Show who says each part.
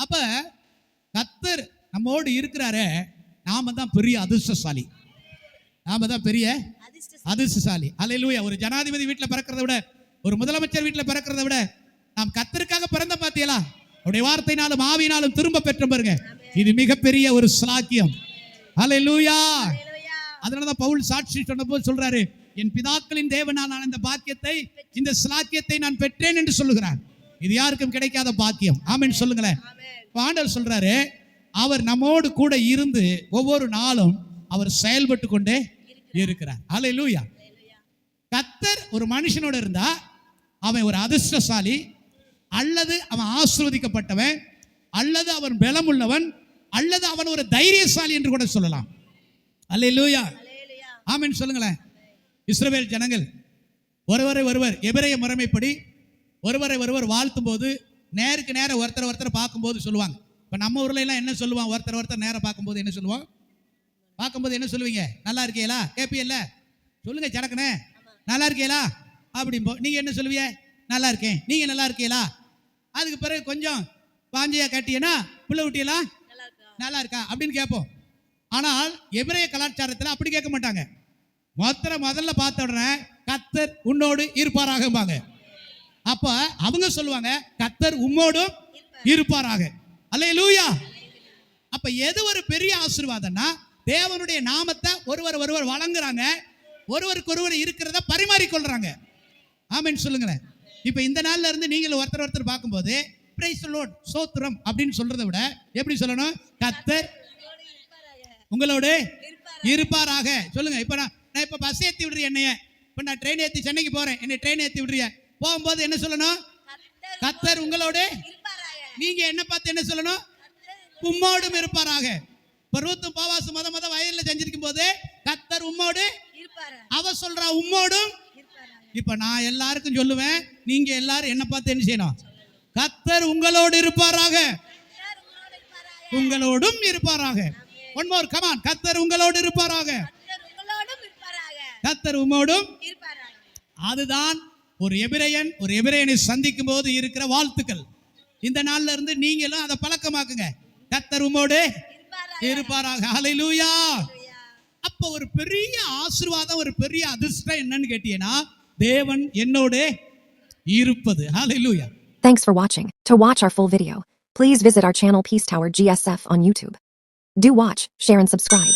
Speaker 1: அப்ப கர்த்தர் நம்மோடு இருக்கிறாரே, நாம தான் பெரிய அதிர்ஷ்டசாலி. நாம தான் பெரிய அதிர்ஷ்டசாலி. அல்லேலூயா. ஒரு ஜனாதிபதி வீட்டில் பிறக்கிறத விட, ஒரு முதலமைச்சர் வீட்டில் பிறக்கிறத விட, நாம் கர்த்தருக்காக பிறந்த பாத்தியலா, அவருடைய வார்த்தையினாலும் ஆவியினாலும் திரும்ப பெற்ற பாருங்க, இது மிகப்பெரிய ஒரு ஸ்லாக்கியம். அல்லேலூயா. அதனாலதான் பவுல் சாட்சி சொன்னபோது சொல்றாரு, என் பிதாக்களின் தேவனால் நான் இந்த பாக்கியத்தை, இந்த ஸ்லாக்கியத்தை நான் பெற்றேன் என்று சொல்லுகிறார். இது யாருக்கும் கிடைக்காத பாக்கியம். ஆமென் சொல்லுங்களேன். ஆண்டவர் சொல்றாரு, அவர் நம்மோடு கூட இருந்து ஒவ்வொரு நாளும் அவர் செயல்பட்டு கொண்டே இருக்கிறார். அல்லேலூயா. கர்த்தர் ஒரு மனுஷனோட இருந்தா அவன் ஒரு அதிர்ஷ்டசாலி, அல்லது அவன் ஆசீர்வதிக்கப்பட்டவன், அல்லது அவன் பலம் உள்ளவன், அல்லது அவன் ஒரு தைரியசாலி என்று கூட சொல்லலாம். அல்லேலூயா. ஆமென் சொல்லுங்களேன். இஸ்ரவேல் ஜனங்கள் ஒருவரை ஒருவர் எபிரேய முறைமைப்படி ஒருவரை ஒருவர் வாழ்த்தும் போது நேருக்கு நேர ஒருத்தர் பார்க்கும்போது சொல்லுவாங்க. இப்போ நம்ம ஊர்ல எல்லாம் என்ன சொல்லுவான், ஒருத்தர் நேரம் பார்க்கும்போது என்ன சொல்லுவோம்? பார்க்கும்போது என்ன சொல்லுவீங்க? நல்லா இருக்கீங்களா கேப்பியல்ல, சொல்லுங்க சடக்குனே, நல்லா இருக்கீங்களா அப்படிம்போ. நீங்க என்ன சொல்லுவீங்க? நல்லா இருக்கேன். நீங்க நல்லா இருக்கீங்களா? அதுக்கு பிறகு கொஞ்சம் வாஞ்சியா கட்டியனா புள்ள விட்டியலா நல்லா இருக்கா அப்படின்னு கேட்போம். ஆனால் எபிரேய கலாச்சாரத்தில் அப்படி கேட்க மாட்டாங்க. முதல்ல பார்த்த உடனே கர்த்தர் உன்னோடு இருப்பாராக. அப்ப அவங்க சொல்லுவாங்க, கர்த்தர் உம்மோடும் இருப்பாராக. அல்லேலூயா. அப்ப எது ஒரு பெரிய ஆசீர்வாதம்னா, தேவனுடைய நாமத்தை ஒருவர் வழங்குறாங்க, ஒருவருக்கு ஒருவர் இருக்கிறத பரிமாறிக்கொள்றாங்க. ஆமென் சொல்லுங்களேன். இப்ப இந்த நாள்ல இருந்து நீங்கள் ஒருத்தர் பார்க்கும்போது பிரைஸ் தி லார்ட் ஸ்தோத்திரம் அப்படின்னு சொல்றதை விட எப்படி சொல்லணும்? கர்த்தர் உங்களோடு இருப்பாராக. சொல்லுங்க. இப்ப நான் இப்ப பஸ் ஏத்தி விடுறேன், என்னைய இப்ப நான் ட்ரெயின் ஏத்தி சென்னைக்கு போறேன், என்னை ட்ரெயின் ஏத்தி விடுறேன், போகும்போது என்ன சொல்லணும்? கர்த்தர் உங்களோடு. நீங்க என்ன பார்த்து என்ன சொல்லணும்? உம்மோடும் இருப்பாராக. பருவத்தும் பாவாசம் மத வயல்ல செஞ்சிருக்கும் போது கர்த்தர் உம்மோடு அவ சொல்றா உம்மோடும். இப்ப நான் எல்லாருக்கும் சொல்லுவேன், நீங்க எல்லாரும் என்ன பார்த்து என்ன செய்யணும்? கர்த்தர் உங்களோடு இருப்பாராக, உங்களோடும் இருப்பாராக. One more come on. கர்த்தர் உங்களோடு இருப்பாராக, கர்த்தர் உம்மோடும். அதுதான் ஒரு எபிரேயனை சந்திக்கும் போது இருக்கிற வாழ்த்துக்கள். இந்த நாள்ல இருந்து நீங்களும் அதை பழக்கமாக்குங்க. கர்த்தர் உம்மோடு இருப்பாராக. ஹல்லேலூயா. அப்ப ஒரு பெரிய ஆசீர்வாதம், ஒரு பெரிய அதிர்ஷ்டம் என்னன்னு கேட்டீங்கன்னா, தேவன் என்னோட இருப்பது. ஹல்லேலூயா.
Speaker 2: Thanks for watching. To watch our full video, please visit our channel Peace Tower GSF on YouTube. Do watch, share and subscribe.